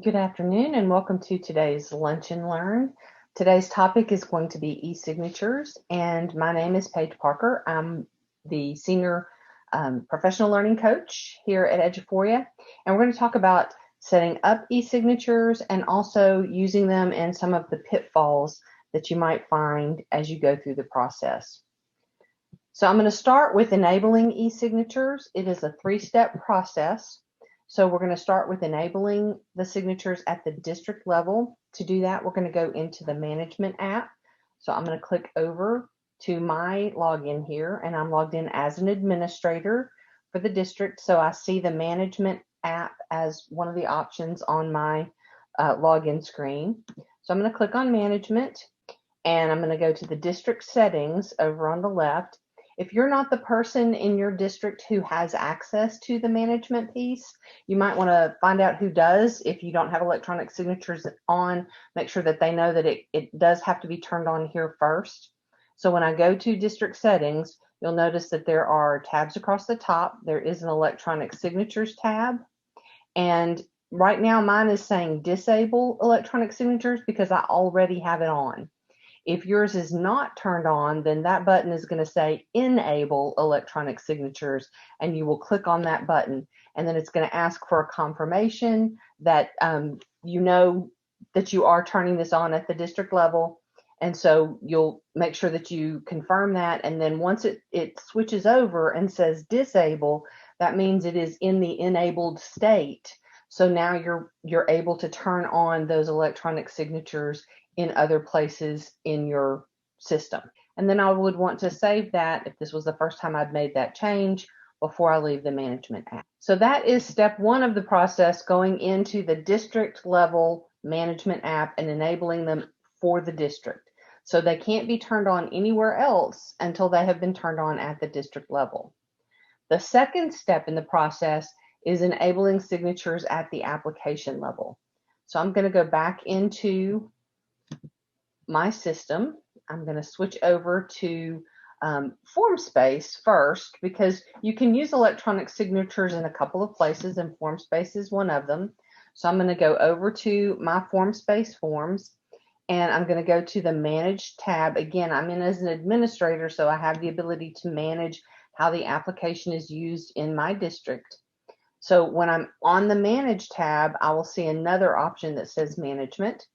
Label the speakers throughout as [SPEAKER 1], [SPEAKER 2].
[SPEAKER 1] Good afternoon and welcome to today's Lunch and Learn. Today's topic is going to be e-signatures, and my name is Paige Parker. I'm the Senior Professional Learning Coach here at eduphoria, and we're going to talk about setting up e-signatures and also using them and some of the pitfalls that you might find as you go through the process. So I'm going to start with enabling e-signatures. It is a three-step process. So we're going to start with enabling the signatures at the district level. To do that, we're going to go into the management app. So I'm going to click over to my login here, and I'm logged in as an administrator for the district. So I see the management app as one of the options on my login screen. So I'm going to click on management, and I'm going to go to the district settings over on the left. If you're not the person in your district who has access to the management piece, you might want to find out who does. If you don't have electronic signatures on, make sure that they know that it does have to be turned on here first. So when I go to district settings, you'll notice that there are tabs across the top. There is an electronic signatures tab. And right now mine is saying disable electronic signatures because I already have it on. If yours is not turned on, then that button is going to say enable electronic signatures, and you will click on that button, and then it's going to ask for a confirmation that you know that you are turning this on at the district level. And so you'll make sure that you confirm that, and then once it switches over and says disable, that means it is in the enabled state. So now you're able to turn on those electronic signatures in other places in your system. And then I would want to save that if this was the first time I'd made that change before I leave the management app. So that is step one of the process, going into the district level management app and enabling them for the district. So they can't be turned on anywhere else until they have been turned on at the district level. The second step in the process is enabling signatures at the application level. So I'm going to go back into my system. I'm going to switch over to Formspace first, because you can use electronic signatures in a couple of places, and Formspace is one of them. So I'm going to go over to my Formspace forms, and I'm going to go to the Manage tab. Again, I'm in as an administrator, so I have the ability to manage how the application is used in my district. So when I'm on the Manage tab, I will see another option that says Management.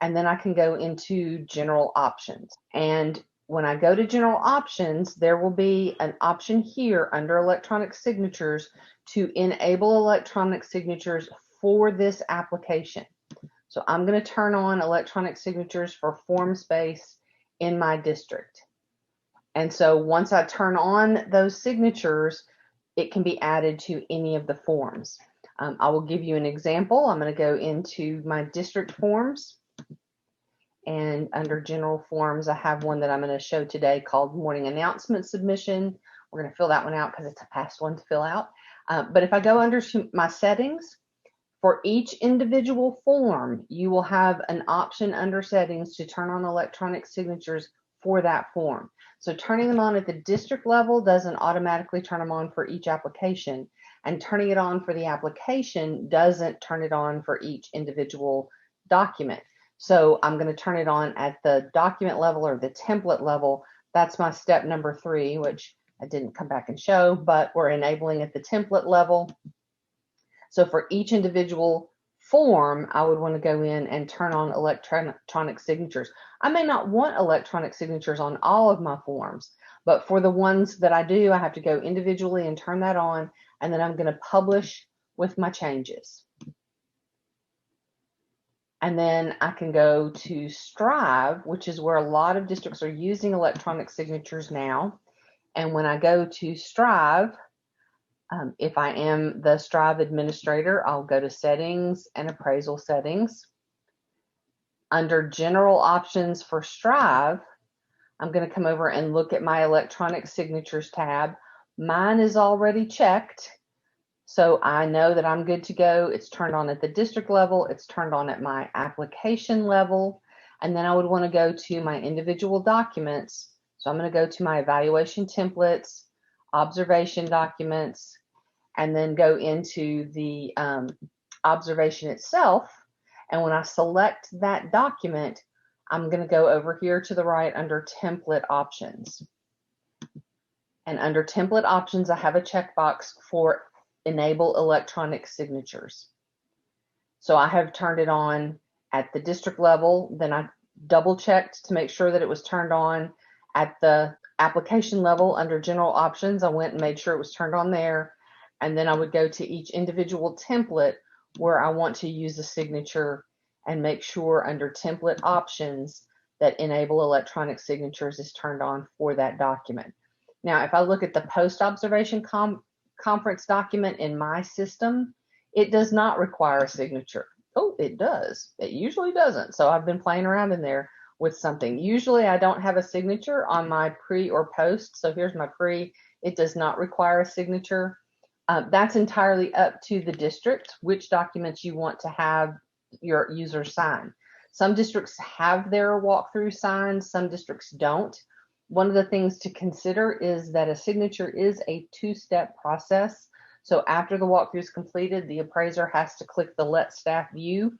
[SPEAKER 1] And then I can go into general options. And when I go to general options, there will be an option here under electronic signatures to enable electronic signatures for this application. So I'm going to turn on electronic signatures for Formspace in my district. And so once I turn on those signatures, it can be added to any of the forms. I will give you an example. I'm going to go into my district forms. And under general forms, I have one that I'm going to show today called morning announcement submission. We're going to fill that one out because it's a past one to fill out. But if I go under my settings, for each individual form, you will have an option under settings to turn on electronic signatures for that form. So turning them on at the district level doesn't automatically turn them on for each application, and turning it on for the application doesn't turn it on for each individual document. So I'm going to turn it on at the document level or the template level. That's my step number 3, which I didn't come back and show, but we're enabling at the template level. So for each individual form, I would want to go in and turn on electronic signatures. I may not want electronic signatures on all of my forms, but for the ones that I do, I have to go individually and turn that on, and then I'm going to publish with my changes. And then I can go to Strive, which is where a lot of districts are using electronic signatures now. And when I go to Strive, if I am the Strive administrator, I'll go to Settings and Appraisal Settings. Under General Options for Strive, I'm going to come over and look at my Electronic Signatures tab. Mine is already checked, so I know that I'm good to go. It's turned on at the district level. It's turned on at my application level. And then I would want to go to my individual documents. So I'm going to go to my evaluation templates, observation documents, and then go into the observation itself. And when I select that document, I'm going to go over here to the right under template options. And under template options, I have a checkbox for enable electronic signatures. So I have turned it on at the district level. Then I double checked to make sure that it was turned on at the application level under general options. I went and made sure it was turned on there. And then I would go to each individual template where I want to use a signature and make sure under template options that enable electronic signatures is turned on for that document. Now, if I look at the post-observation conference document in my system, it does not require a signature. Oh, it does. It usually doesn't. So I've been playing around in there with something. Usually I don't have a signature on my pre or post. So here's my pre. It does not require a signature. That's entirely up to the district, which documents you want to have your users sign. Some districts have their walkthrough signed, some districts don't. One of the things to consider is that a signature is a two-step process. So after the walkthrough is completed, the appraiser has to click the Let Staff View,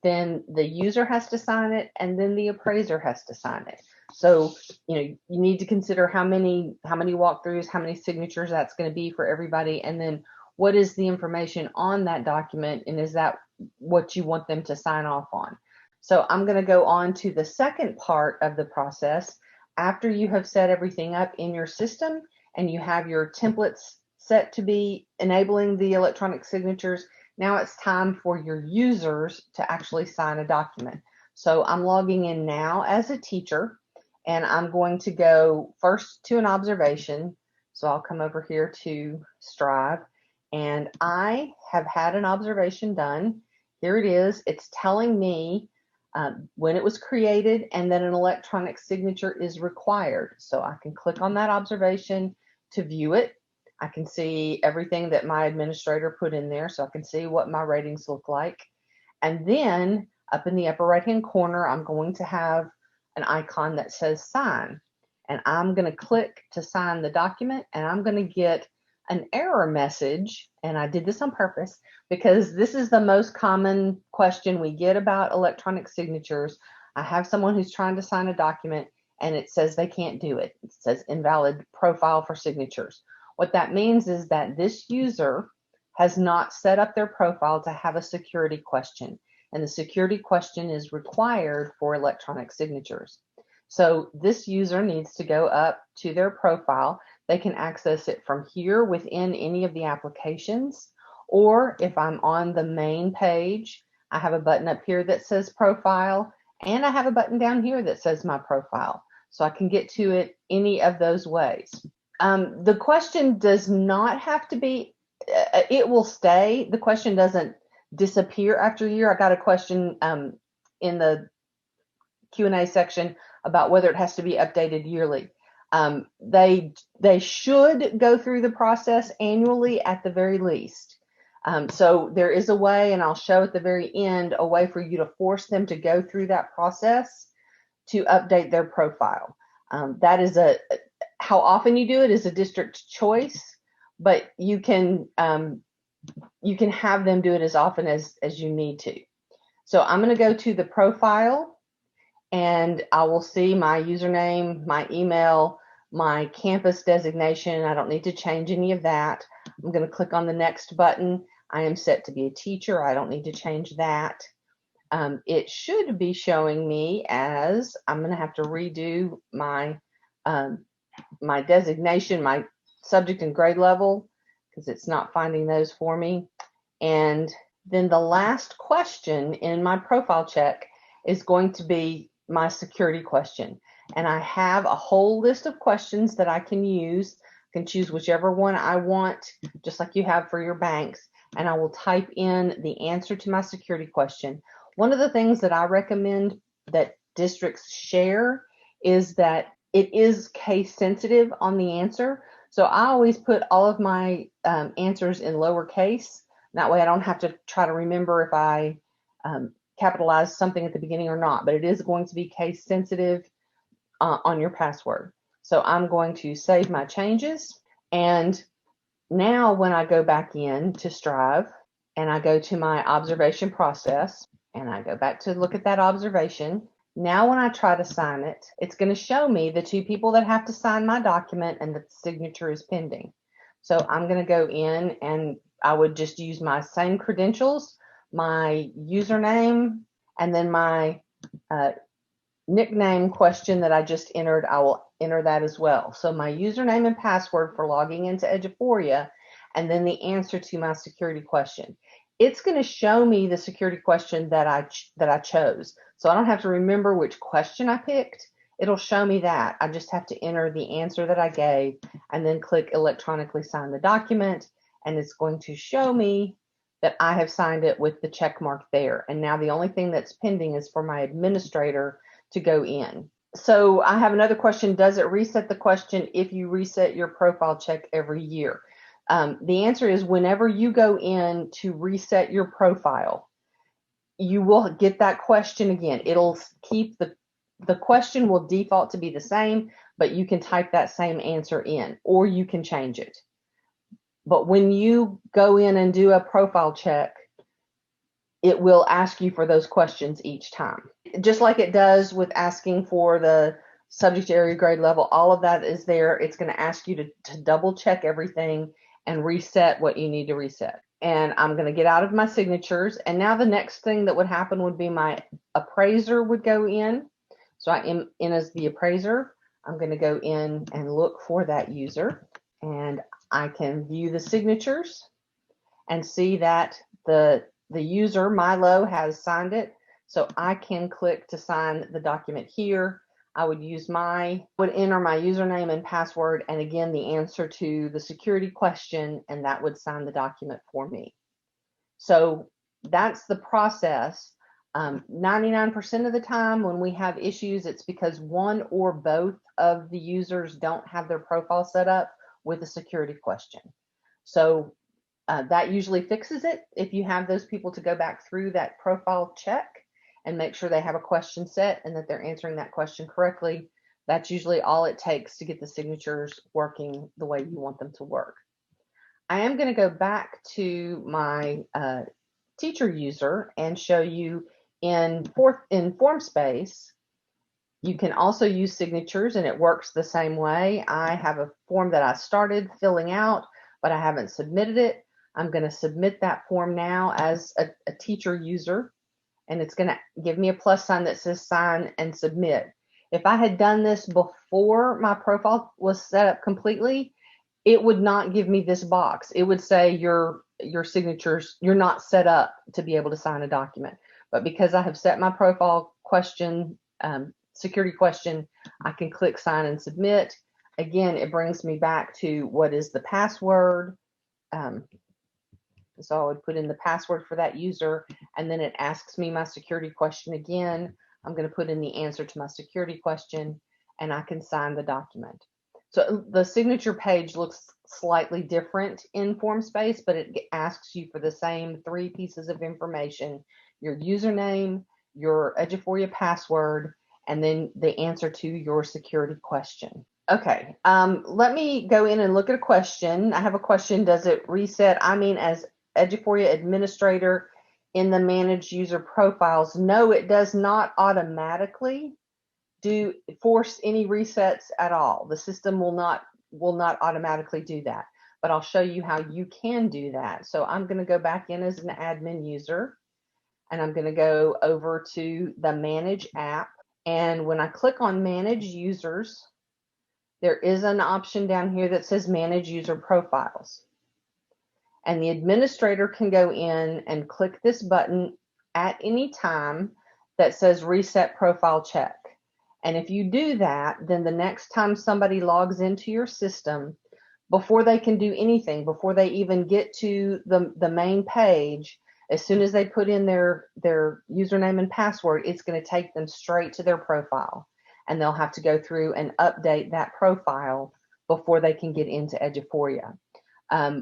[SPEAKER 1] then the user has to sign it, and then the appraiser has to sign it. So, you need to consider how many walkthroughs, how many signatures that's going to be for everybody, and then what is the information on that document, and is that what you want them to sign off on. So I'm going to go on to the second part of the process. After you have set everything up in your system and you have your templates set to be enabling the electronic signatures, now it's time for your users to actually sign a document. So I'm logging in now as a teacher, and I'm going to go first to an observation. So I'll come over here to Strive, and I have had an observation done. Here it is. It's telling me when it was created and that an electronic signature is required. So I can click on that observation to view it. I can see everything that my administrator put in there, so I can see what my ratings look like. And then up in the upper right-hand corner, I'm going to have an icon that says sign. And I'm going to click to sign the document, and I'm going to get an error message. And I did this on purpose because this is the most common question we get about electronic signatures. I have someone who's trying to sign a document, and it says they can't do it. It says invalid profile for signatures. What that means is that this user has not set up their profile to have a security question, and the security question is required for electronic signatures. So this user needs to go up to their profile. They can access it from here within any of the applications, or if I'm on the main page, I have a button up here that says profile, and I have a button down here that says my profile. So I can get to it any of those ways. The question does not have to be, it will stay. The question doesn't disappear after a year. I got a question in the Q&A section about whether it has to be updated yearly. They should go through the process annually at the very least. So there is a way, and I'll show at the very end, a way for you to force them to go through that process to update their profile. That is how often you do it is a district choice, but you can have them do it as often as you need to. So I'm going to go to the profile, and I will see my username, my email, my campus designation. I don't need to change any of that. I'm going to click on the next button. I am set to be a teacher. I don't need to change that. It should be showing me as I'm going to have to redo my my designation, my subject and grade level, because it's not finding those for me. And then the last question in my profile check is going to be my security question. And I have a whole list of questions that I can use. I can choose whichever one I want, just like you have for your banks. And I will type in the answer to my security question. One of the things that I recommend that districts share is that it is case sensitive on the answer. So I always put all of my answers in lowercase. That way I don't have to try to remember if I capitalize something at the beginning or not, but it is going to be case sensitive on your password. So I'm going to save my changes. And now when I go back in to Strive, and I go to my observation process, and I go back to look at that observation. Now when I try to sign it, it's going to show me the two people that have to sign my document and the signature is pending. So I'm going to go in and I would just use my same credentials, my username, and then my nickname question that I just entered. I will enter that as well. So my username and password for logging into eduphoria, and then the answer to my security question. It's going to show me the security question that I chose. So I don't have to remember which question I picked. It'll show me that. I just have to enter the answer that I gave and then click electronically sign the document. And it's going to show me that I have signed it with the check mark there. And now the only thing that's pending is for my administrator to go in. So I have another question. Does it reset the question if you reset your profile check every year? The answer is whenever you go in to reset your profile, you will get that question again. It'll keep the question will default to be the same, but you can type that same answer in, or you can change it. But when you go in and do a profile check, it will ask you for those questions each time. Just like it does with asking for the subject area, grade level, all of that is there. It's going to ask you to double check everything and reset what you need to reset. And I'm going to get out of my signatures. And now the next thing that would happen would be my appraiser would go in. So I am in as the appraiser. I'm going to go in and look for that user. And I can view the signatures and see that the user, Milo, has signed it. So I can click to sign the document here. I would enter my username and password, and again, the answer to the security question, and that would sign the document for me. So that's the process. 99% of the time when we have issues, it's because one or both of the users don't have their profile set up with a security question. So that usually fixes it. If you have those people to go back through that profile check and make sure they have a question set and that they're answering that question correctly, that's usually all it takes to get the signatures working the way you want them to work. I am going to go back to my teacher user and show you in Formspace. You can also use signatures, and it works the same way. I have a form that I started filling out, but I haven't submitted it. I'm going to submit that form now as a teacher user, and it's going to give me a plus sign that says sign and submit. If I had done this before my profile was set up completely, it would not give me this box. It would say your signatures, you're not set up to be able to sign a document. But because I have set my profile question, security question, I can click sign and submit. Again, it brings me back to what is the password. So I would put in the password for that user, and then it asks me my security question again. I'm going to put in the answer to my security question, and I can sign the document. So the signature page looks slightly different in Formspace, but it asks you for the same 3 pieces of information: your username, your eduphoria password, and then the answer to your security question. Okay, let me go in and look at a question. I have a question. Does it reset? I mean, as eduphoria administrator in the manage user profiles, no, it does not automatically force any resets at all. The system will not automatically do that, but I'll show you how you can do that. So I'm going to go back in as an admin user, and I'm going to go over to the Manage app. And when I click on Manage Users, there is an option down here that says Manage User Profiles. And the administrator can go in and click this button at any time that says Reset Profile Check. And if you do that, then the next time somebody logs into your system, before they can do anything, before they even get to the main page, as soon as they put in their username and password, it's going to take them straight to their profile. And they'll have to go through and update that profile before they can get into eduphoria.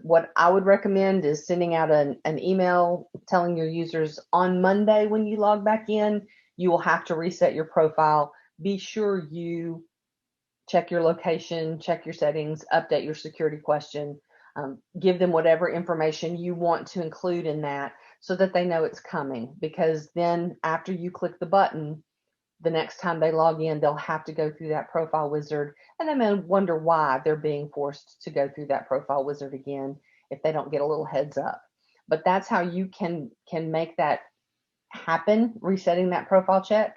[SPEAKER 1] What I would recommend is sending out an email telling your users on Monday when you log back in, you will have to reset your profile. Be sure you check your location, check your settings, update your security question. Give them whatever information you want to include in that so that they know it's coming, because then after you click the button, the next time they log in, they'll have to go through that profile wizard, and they may wonder why they're being forced to go through that profile wizard again if they don't get a little heads up. But that's how you can make that happen, resetting that profile check.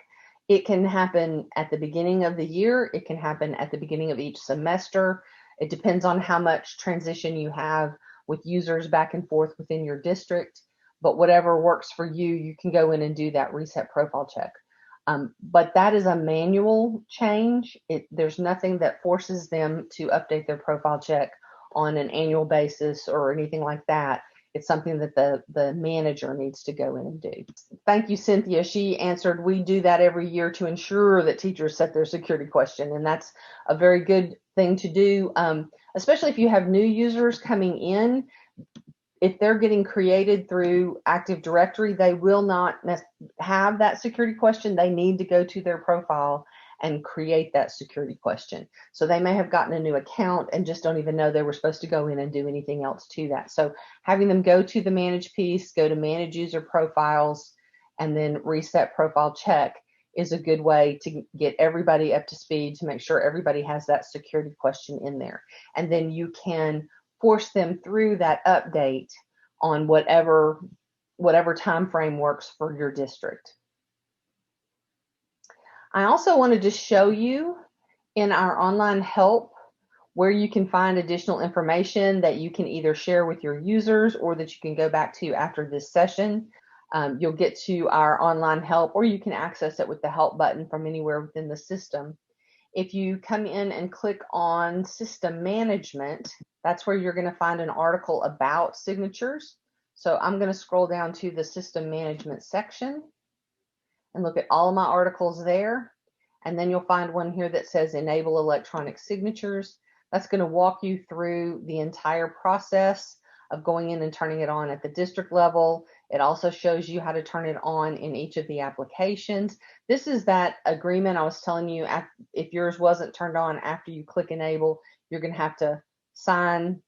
[SPEAKER 1] It can happen at the beginning of the year. It can happen at the beginning of each semester. It depends on how much transition you have with users back and forth within your district. But whatever works for you, you can go in and do that reset profile check. But that is a manual change. There's nothing that forces them to update their profile check on an annual basis or anything like that. It's something that the manager needs to go in and do. Thank you, Cynthia. She answered, we do that every year to ensure that teachers set their security question. And that's a very good thing to do, especially if you have new users coming in. If they're getting created through Active Directory, they will not have that security question. They need to go to their profile and create that security question. So they may have gotten a new account and just don't even know they were supposed to go in and do anything else to that. So having them go to the manage piece, go to manage user profiles, and then reset profile check is a good way to get everybody up to speed, to make sure everybody has that security question in there. And then you can force them through that update on whatever time frame works for your district. I also wanted to show you in our online help where you can find additional information that you can either share with your users or that you can go back to after this session. You'll get to our online help, or you can access it with the help button from anywhere within the system. If you come in and click on System Management, that's where you're going to find an article about signatures. So I'm going to scroll down to the System Management section and look at all of my articles there. And then you'll find one here that says Enable Electronic Signatures. That's going to walk you through the entire process of going in and turning it on at the district level. It also shows you how to turn it on in each of the applications. This is that agreement I was telling you. If yours wasn't turned on after you click Enable, you're going to have to sign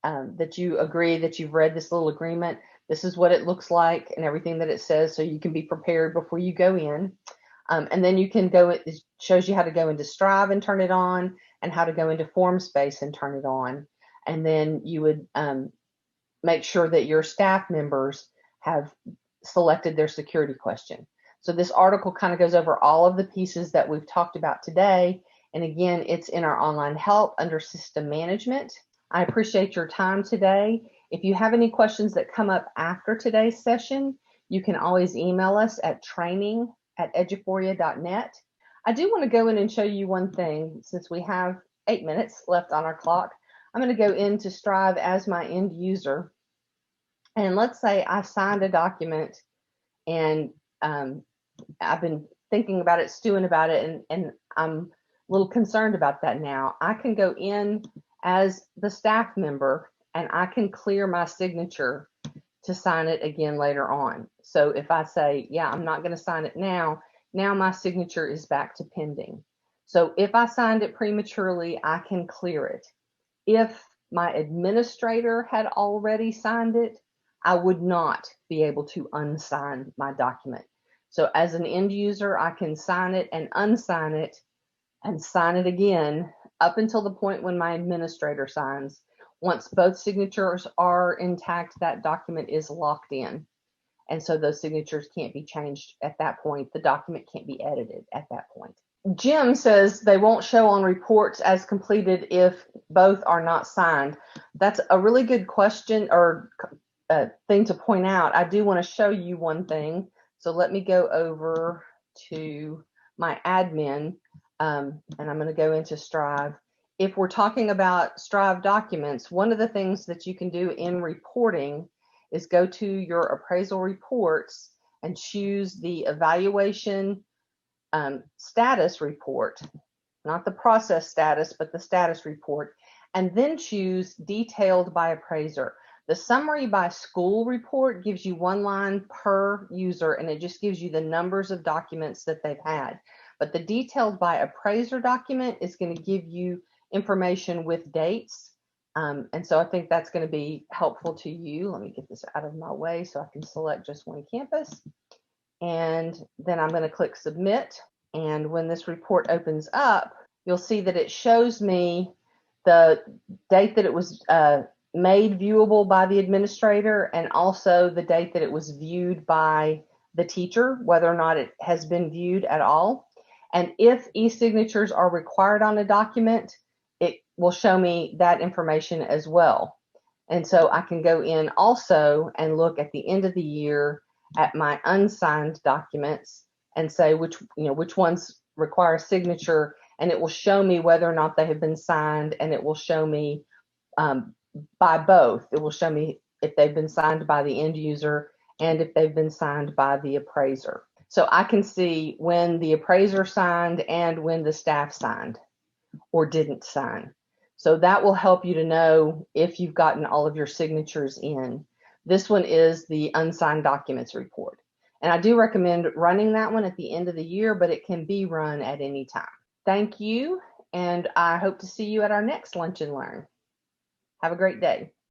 [SPEAKER 1] that you agree that you've read this little agreement. This is what it looks like and everything that it says, so you can be prepared before you go in. And then you can go, it shows you how to go into Strive and turn it on, and how to go into Formspace and turn it on. And then you would make sure that your staff members have selected their security question. So this article kind of goes over all of the pieces that we've talked about today. And again, it's in our online help under System Management. I appreciate your time today. If you have any questions that come up after today's session, you can always email us at training@eduphoria.net. I do want to go in and show you one thing, since we have 8 minutes left on our clock. I'm going to go into Strive as my end user. And let's say I signed a document, and I've been thinking about it, stewing about it, and I'm a little concerned about that now. I can go in as the staff member, and I can clear my signature to sign it again later on. So if I say, yeah, I'm not going to sign it now my signature is back to pending. So if I signed it prematurely, I can clear it. If my administrator had already signed it, I would not be able to unsign my document. So as an end user, I can sign it and unsign it and sign it again up until the point when my administrator signs. Once both signatures are intact, that document is locked in. And so those signatures can't be changed at that point. The document can't be edited at that point. Jim says they won't show on reports as completed if both are not signed. That's a really good question, or thing to point out. I do want to show you one thing. So let me go over to my admin, and I'm going to go into Strive. If we're talking about Strive documents, one of the things that you can do in reporting is go to your appraisal reports and choose the evaluation status report, not the process status, but the status report, and then choose detailed by appraiser. The summary by school report gives you one line per user, and it just gives you the numbers of documents that they've had. But the detailed by appraiser document is going to give you information with dates And so I think that's going to be helpful to you. Let me get this out of my way so I can select just one campus. And then I'm going to click submit. And when this report opens up, you'll see that it shows me the date that it was made viewable by the administrator, and also the date that it was viewed by the teacher, whether or not it has been viewed at all. And if e-signatures are required on a document, it will show me that information as well. And so I can go in also and look at the end of the year at my unsigned documents and say which ones require a signature, and it will show me whether or not they have been signed, and it will show me by both. It will show me if they've been signed by the end user and if they've been signed by the appraiser. So I can see when the appraiser signed and when the staff signed or didn't sign. So that will help you to know if you've gotten all of your signatures in. This one is the unsigned documents report. And I do recommend running that one at the end of the year, but it can be run at any time. Thank you, and I hope to see you at our next Lunch and Learn. Have a great day.